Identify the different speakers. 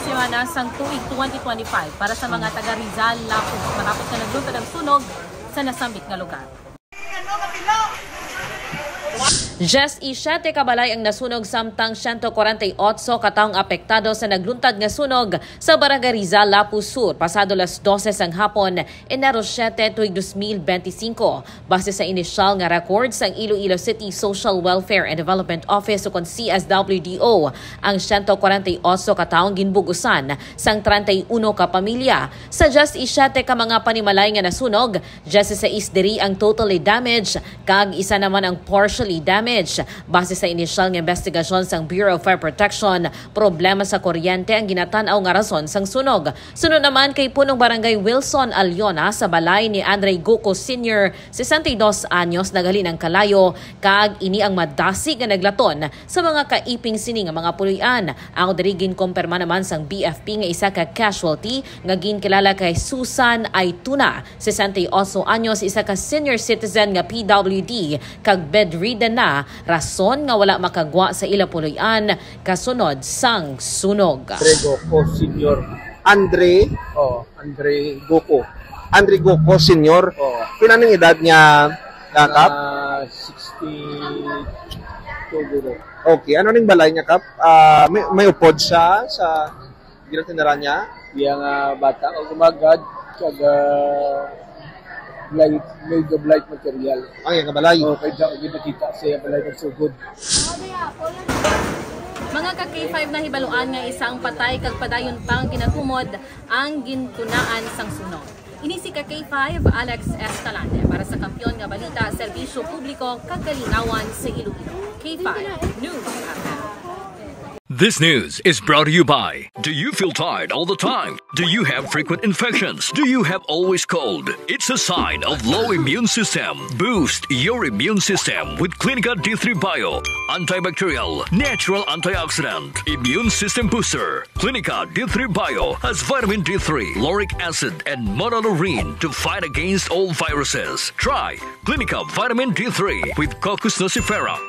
Speaker 1: semana sang tuig 2025 para sa mga taga Rizal, Lapus, matapos na nagluntad ang sunog sa nasambit nga lugar. Just 7 kabalay ang nasunog samtang 148 kataong apektado sa nagluntad nga sunog sa Barangay Rizal, Lapus Sur pasado las 12 sang hapon, Enero 7, tuig 2025. Base sa inisyal nga records ang Iloilo City Social Welfare and Development Office o CSWDO, ang 148 kataong ginbugusan sang 31 ka pamilya. Sa just 7 ka mga panimalay nga nasunog, just 6 diri ang totally damaged kag isa naman ang partially damaged. Base sa inisyal nga investigasyon sang Bureau of Fire Protection, problema sa kuryente ang ginatan-aw nga rason sang sunog. Sunod naman kay punong barangay Wilson Aliona sa balay ni Andre Goco Sr., 62 anyos, nagali ng kalayo kag ini ang madasi nga naglaton sa mga kaiping sini nga mga puloy-an. Ang diri ginkumpirma naman sang BFP nga isa ka casualty nga ginkilala kay Susan Aituna, 68 anyos, isa ka senior citizen nga PWD kag bedridden na, rason nga wala makagwa sa ila puloy-an kasunod sang sunog.
Speaker 2: Andre Goco Sr. Andre Goco. Andre Goco Sr. Pila ning edad niya, Kap? 62. Okay, ano ning balay niya, Kap? May upod siya sa ginatindera niya?
Speaker 3: Yang bata o gumagad kag light material.
Speaker 2: Ang yung balay.
Speaker 3: Kaya ginakita siya balay ng sugod.
Speaker 1: Mga ka K5 na hibaluan nga isang patay kag padayon pang ginatumod ang gintunaan sang sunog. Ini si ka K5 Alex Escalante para sa Kampiyon nga Balita, Serbisyo Publiko kag Kalingawan sa Iloilo. K5 News FM.
Speaker 4: This news is brought to you by, do you feel tired all the time? Do you have frequent infections? Do you have always cold? It's a sign of low immune system. Boost your immune system with Clinica D3 Bio. Antibacterial, natural antioxidant, immune system booster. Clinica D3 Bio has vitamin D3, lauric acid, and monolurine to fight against all viruses. Try Clinica Vitamin D3 with Coccus nocifera.